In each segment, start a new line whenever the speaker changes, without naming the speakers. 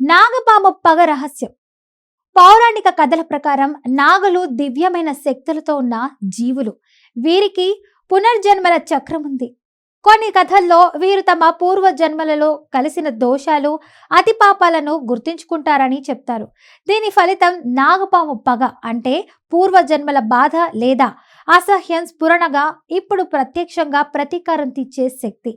నాగపాము పగ రహస్యం. పౌరాణిక కథల ప్రకారం నాగలు దివ్యమైన శక్తులతో ఉన్న జీవులు. వీరికి పునర్జన్మల చక్రం ఉంది. కొన్ని కథల్లో వీరు తమ పూర్వ జన్మలలో కలిసిన దోషాలు, అతి పాపాలను గుర్తించుకుంటారని చెప్తారు. దీని ఫలితం నాగపాము పగ, అంటే పూర్వజన్మల బాధ లేదా అసహ్యం స్ఫురణగా ఇప్పుడు ప్రత్యక్షంగా ప్రతీకారం తీర్చే శక్తి.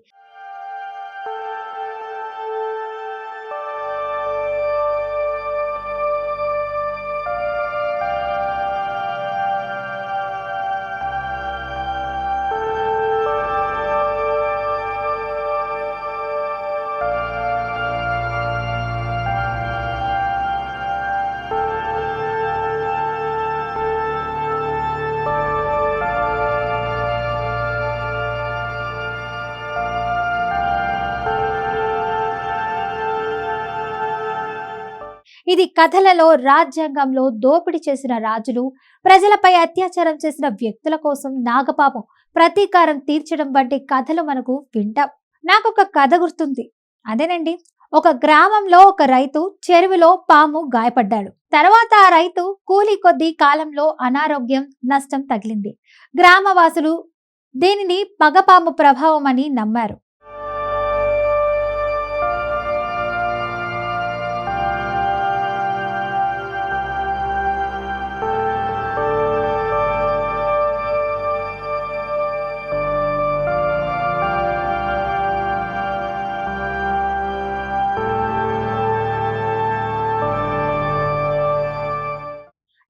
ఇది కథలలో రాజ్యాంగంలో దోపిడీ చేసిన రాజులు, ప్రజలపై అత్యాచారం చేసిన వ్యక్తుల కోసం నాగపాము ప్రతీకారం తీర్చడం వంటి కథలు మనకు వింటాం. నాకు ఒక కథ గుర్తుంది. అదేనండి, ఒక గ్రామంలో ఒక రైతు చెరువులో పాము గాయపడ్డాడు. తర్వాత ఆ రైతు కూలీ కొద్ది కాలంలో అనారోగ్యం, నష్టం తగిలింది. గ్రామవాసులు దీనిని పగపాము ప్రభావం అని నమ్మారు.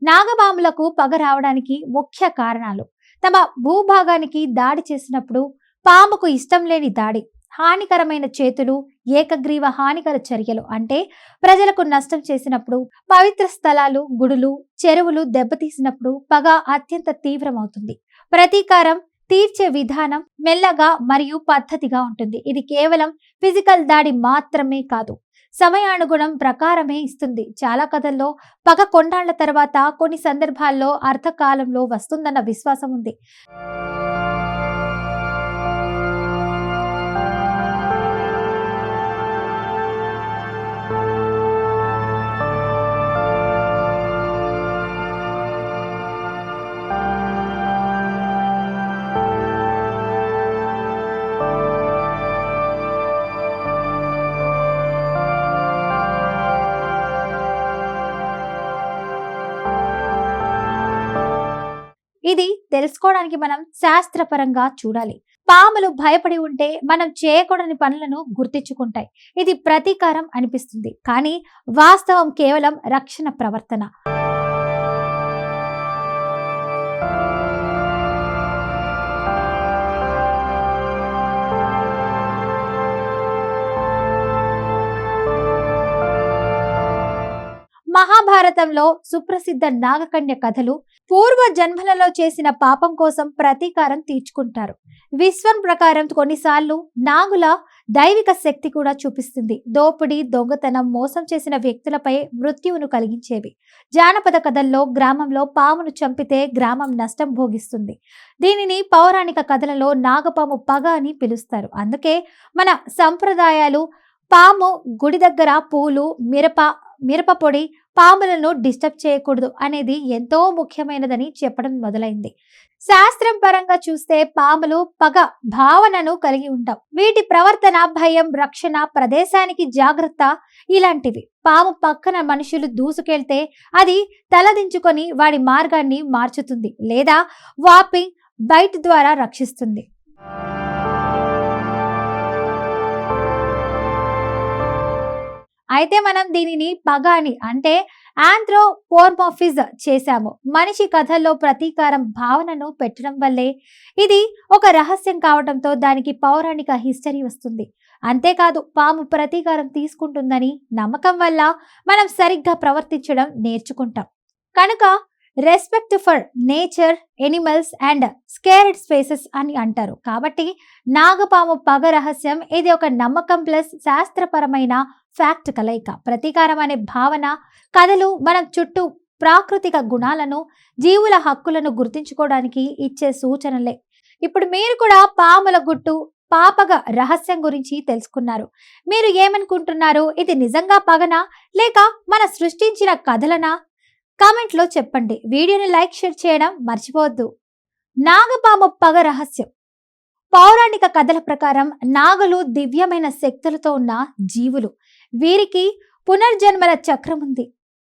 నాగపాములకు పగ రావడానికి ముఖ్య కారణాలు: తమ భూభాగానికి దాడి చేసినప్పుడు, పాముకు ఇష్టం లేని దాడి, హానికరమైన చేతులు, ఏకగ్రీవ హానికర చర్యలు అంటే ప్రజలకు నష్టం చేసినప్పుడు, పవిత్ర స్థలాలు, గుడులు, చెరువులు దెబ్బతీసినప్పుడు పగ అత్యంత తీవ్రమవుతుంది. ప్రతీకారం తీర్చే విధానం మెల్లగా మరియు పద్ధతిగా ఉంటుంది. ఇది కేవలం ఫిజికల్ దాడి మాత్రమే కాదు, సమయానుగుణం ప్రకారమే ఇస్తుంది. చాలా కథల్లో పగ కొండాళ్ల తర్వాత, కొన్ని సందర్భాల్లో అర్థకాలంలో వస్తుందన్న విశ్వాసం ఉంది. ఇది తెలుసుకోవడానికి మనం శాస్త్రపరంగా చూడాలి. పాములు భయపడి ఉంటే మనం చేయకూడని పనులను గుర్తించుకుంటాయి. ఇది ప్రతీకారం అనిపిస్తుంది, కానీ వాస్తవం కేవలం రక్షణ ప్రవర్తన. మహాభారతంలో సుప్రసిద్ధ నాగకన్య కథలు పూర్వ జన్మలలో చేసిన పాపం కోసం ప్రతీకారం తీర్చుకుంటారు. విశ్వం ప్రకారం కొన్నిసార్లు నాగుల దైవిక శక్తి కూడా చూపిస్తుంది. దోపిడీ, దొంగతనం, మోసం చేసిన వ్యక్తులపై మృత్యువును కలిగించేవి. జానపద కథల్లో గ్రామంలో పామును చంపితే గ్రామం నష్టం భోగిస్తుంది. దీనిని పౌరాణిక కథలలో నాగపాము పగ అని పిలుస్తారు. అందుకే మన సంప్రదాయాలు పాము గుడి దగ్గర పూలు, మిరప పొడి, పాములను డిస్టర్బ్ చేయకూడదు అనేది ఎంతో ముఖ్యమైనదని చెప్పడం మొదలైంది. శాస్త్రం పరంగా చూస్తే పాములు పగ భావనను కలిగి ఉంటాం. వీటి ప్రవర్తన భయం, రక్షణ, ప్రదేశానికి జాగ్రత్త ఇలాంటివి. పాము పక్కన మనుషులు దూసుకెళ్తే అది తలదించుకొని వాడి మార్గాన్ని మార్చుతుంది, లేదా వాపింగ్ బైట్ ద్వారా రక్షిస్తుంది. అయితే మనం దీనిని పగ అని, అంటే ఆంథ్రోపోర్మోర్ఫిజ్ చేశాము. మనిషి కథల్లో ప్రతీకారం భావనను పెట్టడం వల్లే ఇది ఒక రహస్యం కావడంతో దానికి పౌరాణిక హిస్టరీ వస్తుంది. అంతేకాదు, పాము ప్రతీకారం తీసుకుంటుందని నమ్మకం వల్ల మనం సరిగ్గా ప్రవర్తించడం నేర్చుకుంటాం. కనుక respect for nature, animals and scared spaces అని అంటారు. కాబట్టి నాగపాము పగ రహస్యం ఇది ఒక నమ్మకం ప్లస్ శాస్త్రపరమైన ఫ్యాక్ట్ కలయిక. ప్రతీకారం అనే భావన, కథలు మనం చుట్టూ ప్రాకృతిక గుణాలను, జీవుల హక్కులను గుర్తించుకోవడానికి ఇచ్చే సూచనలే. ఇప్పుడు మీరు కూడా పాముల గుట్టు, పాపగ రహస్యం గురించి తెలుసుకున్నారు. మీరు ఏమనుకుంటున్నారు? ఇది నిజంగా పగనా లేక మన సృష్టించిన కథలనా? కామెంట్లో చెప్పండి. వీడియోని లైక్ షేర్ చేయడం మర్చిపోవద్దు. నాగపాము పగ రహస్యం. పౌరాణిక కథల ప్రకారం నాగులు దివ్యమైన శక్తులతో ఉన్న జీవులు. వీరికి పునర్జన్మల చక్రం ఉంది.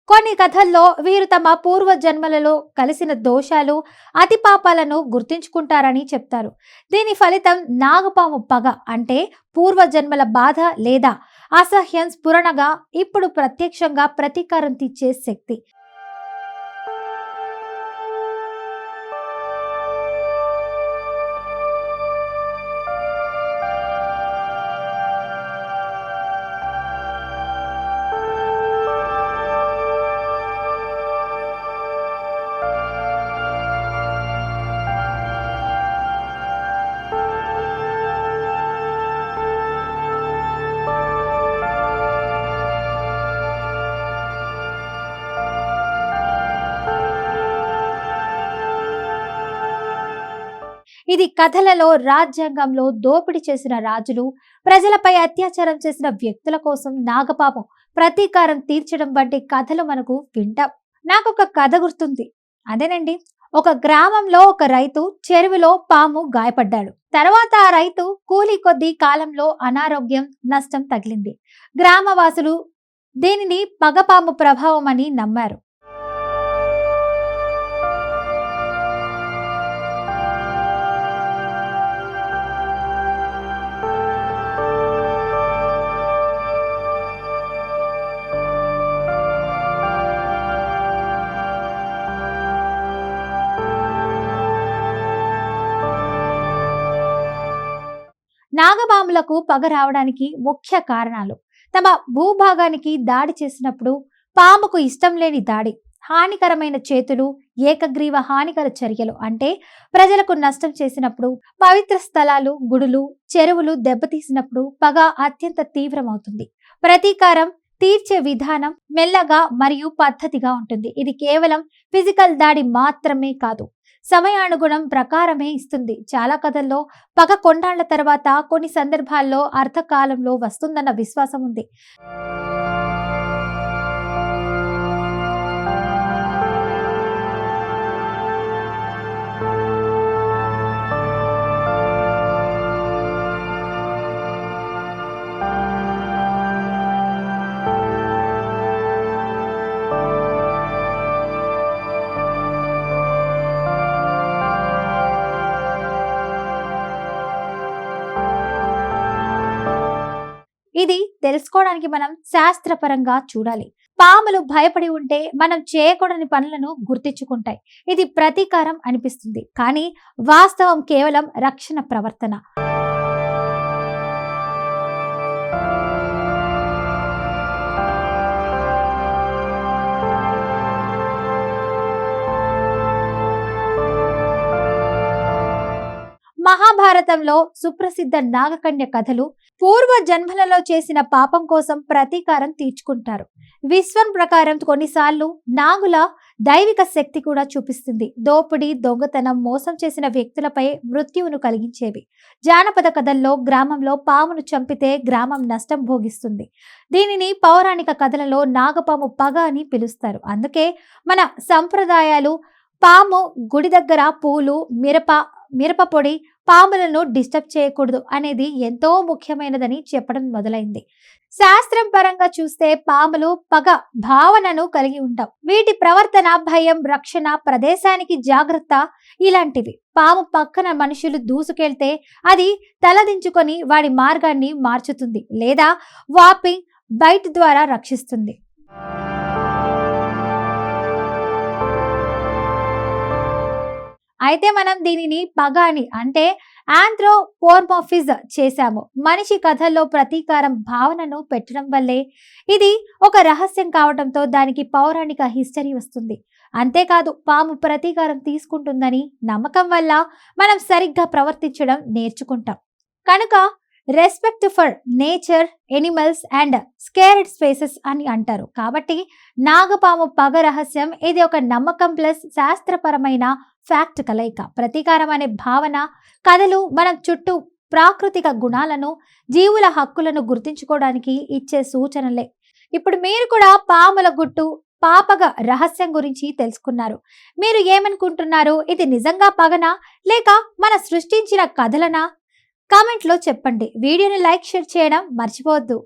కొన్ని కథల్లో వీరు తమ పూర్వ జన్మలలో కలిసిన దోషాలు, అతి పాపాలను గుర్తించుకుంటారని చెప్తారు. దీని ఫలితం నాగపాము పగ, అంటే పూర్వజన్మల బాధ లేదా అసహ్యం స్ఫురణగా ఇప్పుడు ప్రత్యక్షంగా ప్రతీకారం తీర్చే శక్తి. ఇది కథలలో రాజ్యాంగంలో దోపిడీ చేసిన రాజులు, ప్రజలపై అత్యాచారం చేసిన వ్యక్తుల కోసం నాగపాము ప్రతీకారం తీర్చడం వంటి కథలు మనకు వింటాం. నాకు ఒక కథ గుర్తుంది. అదేనండి, ఒక గ్రామంలో ఒక రైతు చెరువులో పాము గాయపడ్డాడు. తర్వాత ఆ రైతు కూలీ కొద్ది కాలంలో అనారోగ్యం, నష్టం తగిలింది. గ్రామవాసులు దీనిని పగపాము ప్రభావం అని నమ్మారు. నాగపాములకు పగ రావడానికి ముఖ్య కారణాలు: తమ భూభాగానికి దాడి చేసినప్పుడు, పాముకు ఇష్టం లేని దాడి, హానికరమైన చేతులు, ఏకగ్రీవ హానికర చర్యలు అంటే ప్రజలకు నష్టం చేసినప్పుడు, పవిత్ర స్థలాలు, గుడులు, చెరువులు దెబ్బతీసినప్పుడు పగ అత్యంత తీవ్రమవుతుంది. ప్రతీకారం తీర్చే విధానం మెల్లగా మరియు పద్ధతిగా ఉంటుంది. ఇది కేవలం ఫిజికల్ దాడి మాత్రమే కాదు, సమయానుగుణం ప్రకారమే ఇస్తుంది. చాలా కథల్లో పగ కొండాళ్ల తర్వాత, కొన్ని సందర్భాల్లో అర్ధకాలంలో వస్తుందన్న విశ్వాసం ఉంది. ఇది తెలుసుకోవడానికి మనం శాస్త్రపరంగా చూడాలి. పాములు భయపడి ఉంటే మనం చేయకూడని పనులను గుర్తించుకుంటాయి. ఇది ప్రతీకారం అనిపిస్తుంది, కానీ వాస్తవం కేవలం రక్షణ ప్రవర్తన. మహాభారతంలో సుప్రసిద్ధ నాగకన్య కథలు పూర్వ జన్మలలో చేసిన పాపం కోసం ప్రతీకారం తీర్చుకుంటారు. విశ్వం ప్రకారం కొన్నిసార్లు నాగుల దైవిక శక్తి కూడా చూపిస్తుంది. దోపిడీ, దొంగతనం, మోసం చేసిన వ్యక్తులపై మృత్యువును కలిగించేవి. జానపద కథల్లో గ్రామంలో పామును చంపితే గ్రామం నష్టం భోగిస్తుంది. దీనిని పౌరాణిక కథలలో నాగపాము పగ అని పిలుస్తారు. అందుకే మన సంప్రదాయాలు పాము గుడి దగ్గర పూలు, మిరప పొడి, పాములను డిస్టర్బ్ చేయకూడదు అనేది ఎంతో ముఖ్యమైనదని చెప్పడం మొదలైంది. శాస్త్రం పరంగా చూస్తే పాములు పగ భావనను కలిగి ఉంటాం. వీటి ప్రవర్తన భయం, రక్షణ, ప్రదేశానికి జాగ్రత్త ఇలాంటివి. పాము పక్కన మనుషులు దూసుకెళ్తే అది తలదించుకొని వాడి మార్గాన్ని మార్చుతుంది లేదా వాపి బైట్ ద్వారా రక్షిస్తుంది. అయితే మనం దీనిని పగ అని, అంటే ఆంథ్రోపోర్మోఫిజ్ చేశాము. మనిషి కథల్లో ప్రతీకారం భావనను పెట్టడం వల్లే ఇది ఒక రహస్యం కావడంతో దానికి పౌరాణిక హిస్టరీ వస్తుంది. అంతేకాదు, పాము ప్రతీకారం తీసుకుంటుందని నమ్మకం వల్ల మనం సరిగ్గా ప్రవర్తించడం నేర్చుకుంటాం. కనుక respect for nature, animals and scared spaces అని అంటారు. కాబట్టి నాగపాము పగ రహస్యం ఇది ఒక నమ్మకం ప్లస్ శాస్త్రపరమైన ఫ్యాక్ట్ కలయిక. ప్రతీకారం అనే భావన, కథలు మనం చుట్టూ ప్రాకృతిక గుణాలను, జీవుల హక్కులను గుర్తించుకోవడానికి ఇచ్చే సూచనలే. ఇప్పుడు మీరు కూడా పాముల గుట్టు, పాపగ రహస్యం గురించి తెలుసుకున్నారు. మీరు ఏమనుకుంటున్నారు? ఇది నిజంగా పగనా, లేక మన సృష్టించిన కథలనా? కామెంట్లో చెప్పండి. వీడియోని లైక్, షేర్ చేయడం మర్చిపోవద్దు.